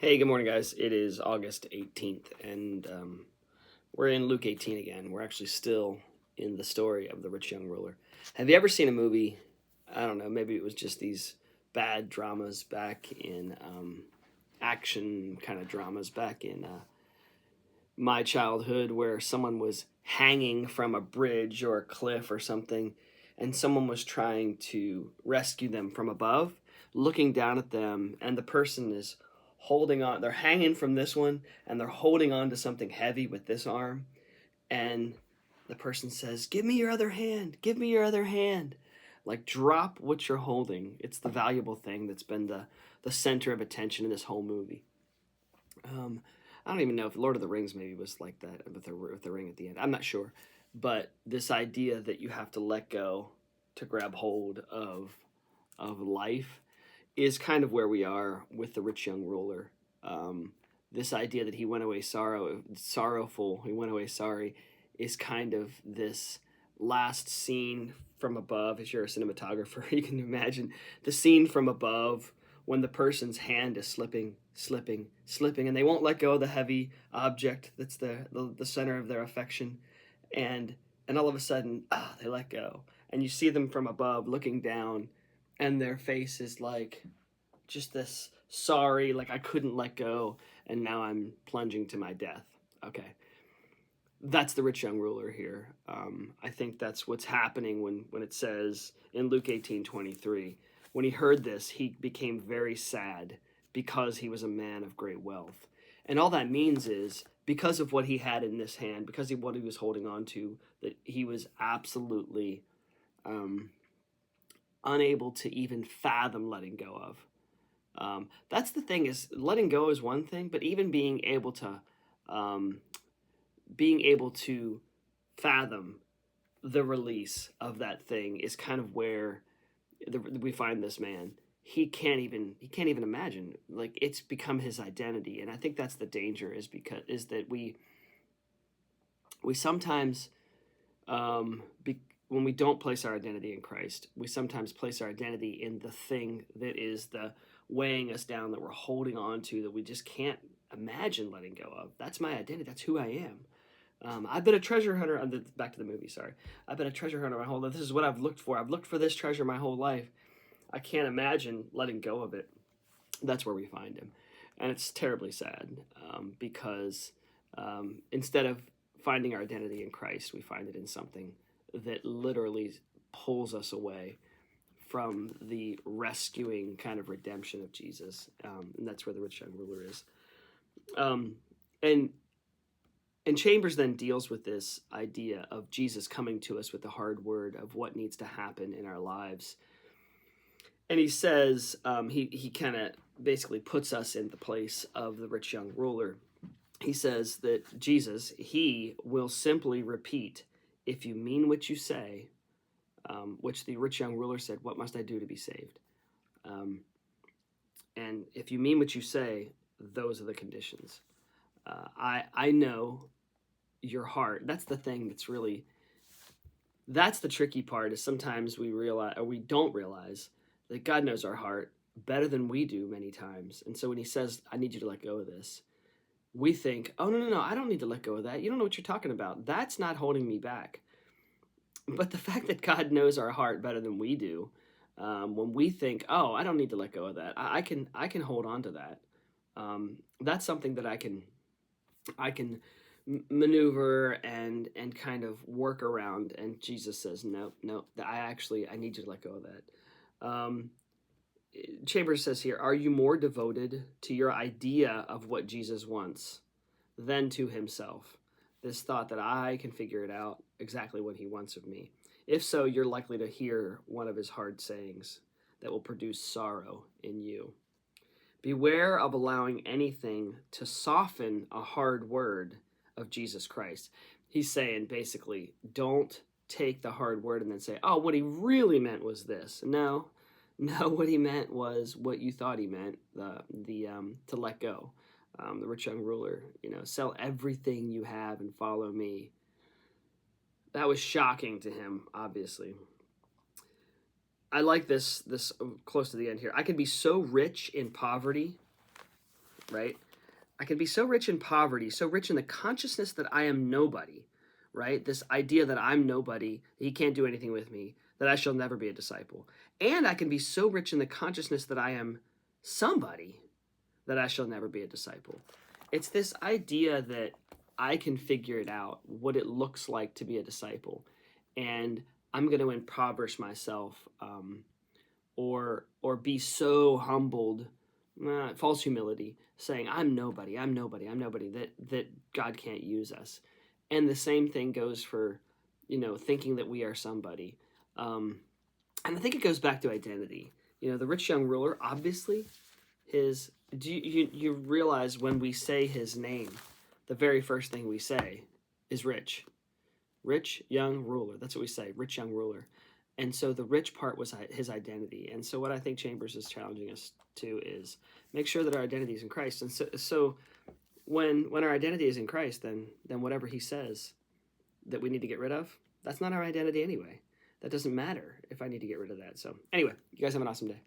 Hey, good morning, guys. It is August 18th, and we're in Luke 18 again. We're actually still in the story of the rich young ruler. Have you ever seen a movie? I don't know, maybe it was just these bad dramas back in action kind of dramas back in my childhood where someone was hanging from a bridge or a cliff or something, and someone was trying to rescue them from above, looking down at them, and the person is holding on. They're hanging from this one, and they're holding on to something heavy with this arm, and the person says, "Give me your other hand. Give me your other hand." Like, drop what you're holding. It's the valuable thing that's been the center of attention in this whole movie. Um, I don't even know if Lord of the Rings maybe was like that with the ring at the end. I'm not sure, but this idea that you have to let go to grab hold of life is kind of where we are with the rich young ruler. This idea that he went away sorrowful, he went away sorry, is kind of this last scene from above. If you're a cinematographer, you can imagine the scene from above when the person's hand is slipping, and they won't let go of the heavy object that's the center of their affection, and all of a sudden, they let go, and you see them from above looking down, and their face is like just this sorry, like I couldn't let go, and now I'm plunging to my death. Okay, that's the rich young ruler here. I think that's what's happening when it says in Luke 18:23, when he heard this, he became very sad because he was a man of great wealth. And all that means is because of what he had in this hand, because of what he was holding on to, that he was absolutely um, unable to even fathom letting go of. That's the thing, is letting go is one thing, but even um, being able to fathom the release of that thing is kind of where we find this man. He can't even imagine, like, it's become his identity, and I think that's the danger, is that we sometimes when we don't place our identity in Christ, we sometimes place our identity in the thing that is the weighing us down, that we're holding on to, that we just can't imagine letting go of. That's my identity. That's who I am. I've been a treasure hunter. Back to the movie. Sorry, I've been a treasure hunter my whole life. This is what I've looked for. I've looked for this treasure my whole life. I can't imagine letting go of it. That's where we find him, and it's terribly sad, because instead of finding our identity in Christ, we find it in something that literally pulls us away from the rescuing kind of redemption of Jesus, and that's where the rich young ruler is. Um, and and Chambers then deals with this idea of Jesus coming to us with the hard word of what needs to happen in our lives. And he says, he kind of basically puts us in the place of the rich young ruler. He says that Jesus, he will simply repeat, "If you mean what you say," which the rich young ruler said, "What must I do to be saved?" Um, and if you mean what you say, those are the conditions. I know your heart. That's the thing that's the tricky part, is sometimes we realize, or we don't realize, that God knows our heart better than we do many times. And so when he says, "I need you to let go of this," we think, "Oh, no, no, no, I don't need to let go of that. You don't know what you're talking about. That's not holding me back." But the fact that God knows our heart better than we do, when we think, "Oh, I don't need to let go of that. I can hold on to that." That's something that I can maneuver and kind of work around. And Jesus says, "No, no, I need you to let go of that." Chambers says here, "Are you more devoted to your idea of what Jesus wants than to himself? This thought that I can figure it out exactly what he wants of me. If so, you're likely to hear one of his hard sayings that will produce sorrow in you. Beware of allowing anything to soften a hard word of Jesus Christ." He's saying, basically, don't take the hard word and then say, "Oh, what he really meant was this." No, no, what he meant was what you thought he meant, to let go. The rich young ruler, sell everything you have and follow me. That was shocking to him, obviously. I like this close to the end here. "I can be so rich in poverty right? I can be so rich in poverty, so rich in the consciousness that I am nobody, right? This idea that I'm nobody, he can't do anything with me, that I shall never be a disciple. And I can be so rich in the consciousness that I am somebody, that I shall never be a disciple. It's this idea that I can figure it out, what it looks like to be a disciple, and I'm going to impoverish myself, or be so humbled, false humility, saying I'm nobody, I'm nobody, I'm nobody, that God can't use us. And the same thing goes for, thinking that we are somebody. And I think it goes back to identity. The rich young ruler, obviously, you realize when we say his name, the very first thing we say is rich. Rich young ruler. That's what we say, rich young ruler. And so the rich part was his identity. And so what I think Chambers is challenging us to is make sure that our identity is in Christ. And so when our identity is in Christ, then whatever he says that we need to get rid of, that's not our identity anyway. That doesn't matter if I need to get rid of that. So anyway, you guys have an awesome day.